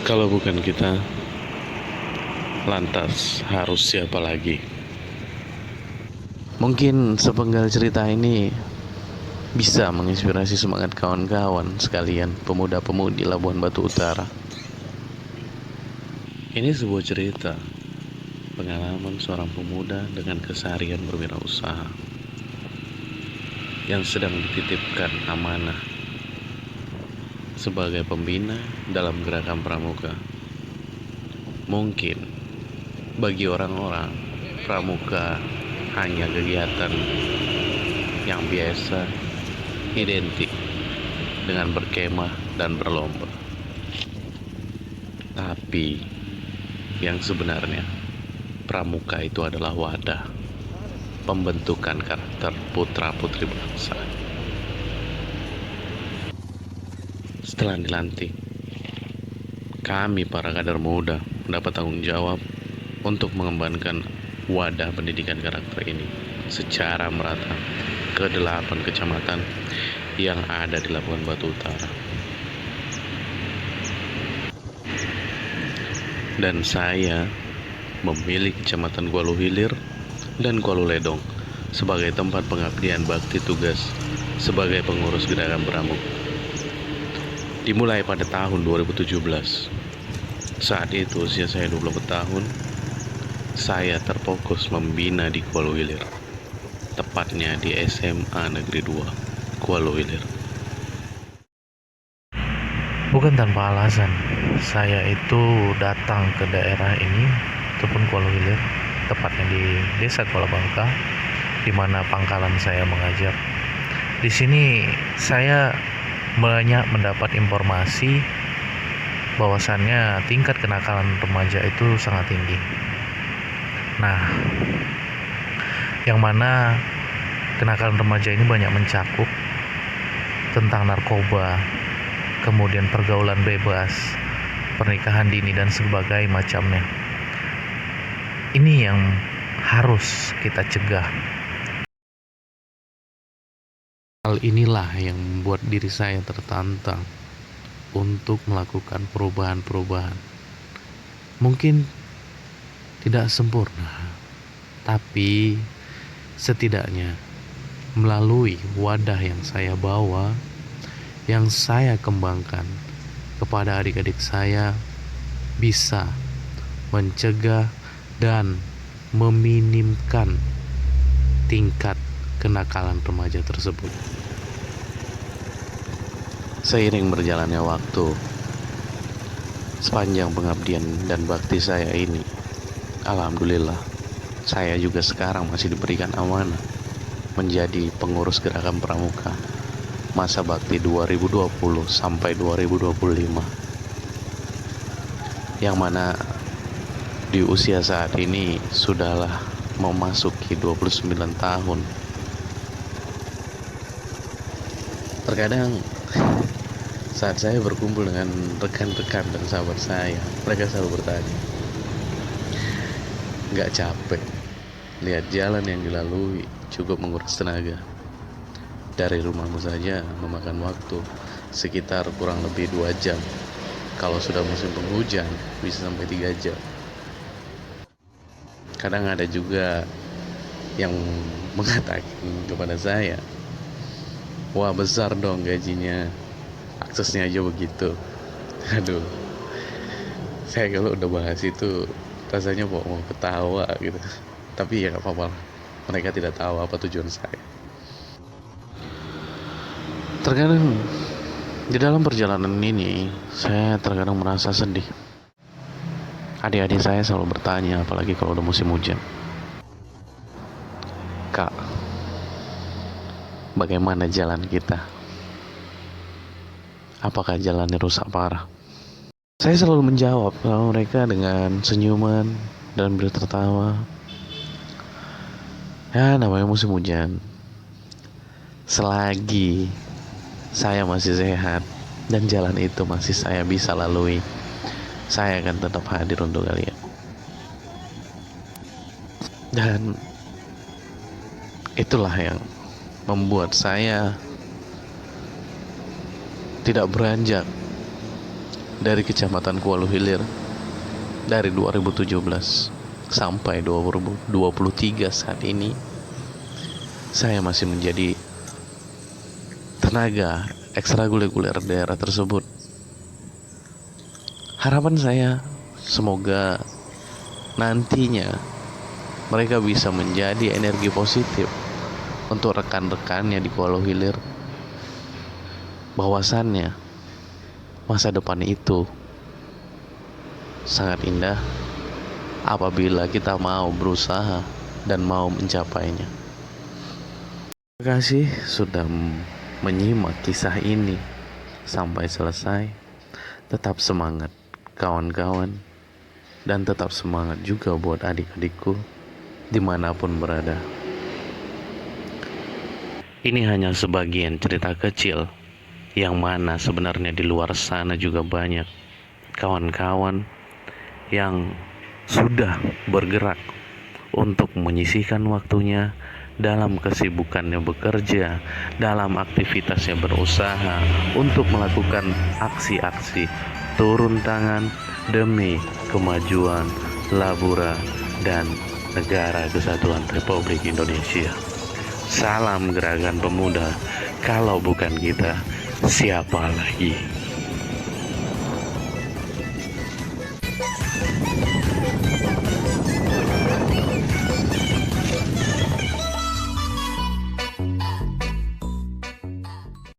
Kalau bukan kita, lantas harus siapa lagi? Mungkin sepenggal cerita ini bisa menginspirasi semangat kawan-kawan sekalian pemuda-pemudi Labuan Batu Utara. Ini sebuah cerita pengalaman seorang pemuda dengan keseharian berwirausaha yang sedang dititipkan amanah sebagai pembina dalam gerakan pramuka. Mungkin bagi orang-orang, pramuka hanya kegiatan yang biasa, identik dengan berkemah dan berlomba. Tapi yang sebenarnya, pramuka itu adalah wadah pembentukan karakter putra-putri bangsa. Setelah dilantik, kami para kader muda mendapat tanggung jawab untuk mengembangkan wadah pendidikan karakter ini secara merata ke 8 kecamatan yang ada di Labuan Batu Utara. Dan saya memilih Kecamatan Kuala Hilir dan Kuala Ledong sebagai tempat pengabdian bakti tugas sebagai pengurus gerakan pramuka. Dimulai pada tahun 2017. Saat itu usia saya 24 tahun. Saya terfokus membina di Kuala Hilir, tepatnya di SMA Negeri 2 Kuala Hilir. Bukan tanpa alasan, saya itu datang ke daerah ini ataupun Kuala Hilir, tepatnya di Desa Kuala Bangka, di mana pangkalan saya mengajar. Di sini saya banyak mendapat informasi bahwasannya tingkat kenakalan remaja itu sangat tinggi. Nah, yang mana kenakalan remaja ini banyak mencakup tentang narkoba, kemudian pergaulan bebas, pernikahan dini, dan sebagainya macamnya. Ini yang harus kita cegah. Hal inilah yang membuat diri saya tertantang untuk melakukan perubahan-perubahan. Mungkin tidak sempurna, tapi setidaknya melalui wadah yang saya bawa, yang saya kembangkan kepada adik-adik saya, bisa mencegah dan meminimkan tingkat kenakalan remaja tersebut. Seiring berjalannya waktu, sepanjang pengabdian dan bakti saya ini, alhamdulillah, saya juga sekarang masih diberikan amanah menjadi pengurus gerakan pramuka masa bakti 2020 sampai 2025, yang mana di usia saat ini sudahlah memasuki 29 tahun. Terkadang saat saya berkumpul dengan rekan-rekan dan sahabat saya, mereka selalu bertanya, "Gak capek? Lihat jalan yang dilalui cukup menguras tenaga. Dari rumahmu saja memakan waktu sekitar kurang lebih 2 jam. Kalau sudah musim penghujan bisa sampai 3 jam." Kadang ada juga yang mengatakan kepada saya, "Wah, besar dong gajinya, aksesnya aja begitu." Aduh, saya kalau udah bahas itu rasanya mau ketawa gitu. Tapi ya gak apa-apa, mereka tidak tahu apa tujuan saya. Terkadang di dalam perjalanan ini, saya terkadang merasa sedih. Adik-adik saya selalu bertanya, apalagi kalau udah musim hujan, "Kak, bagaimana jalan kita? Apakah jalannya rusak parah?" Saya selalu menjawab sama mereka dengan senyuman dan bertertawa. Ya, namanya musim hujan. Selagi saya masih sehat dan jalan itu masih saya bisa lalui, saya akan tetap hadir untuk kalian. Dan itulah yang membuat saya tidak beranjak dari Kecamatan Kuala Hilir dari 2017 sampai 2023 saat ini, saya masih menjadi tenaga ekstrakurikuler daerah tersebut. Harapan saya semoga nantinya mereka bisa menjadi energi positif untuk rekan-rekannya di Kuala Hilir, bahwasannya masa depan itu sangat indah apabila kita mau berusaha dan mau mencapainya. Terima kasih sudah menyimak kisah ini sampai selesai. Tetap semangat kawan-kawan, dan tetap semangat juga buat adik-adikku dimanapun berada. Ini hanya sebagian cerita kecil, yang mana sebenarnya di luar sana juga banyak kawan-kawan yang sudah bergerak untuk menyisihkan waktunya dalam kesibukannya bekerja, dalam aktivitasnya berusaha untuk melakukan aksi-aksi turun tangan demi kemajuan Labura dan Negara Kesatuan Republik Indonesia. Salam Gerakan Pemuda, kalau bukan kita, siapa lagi?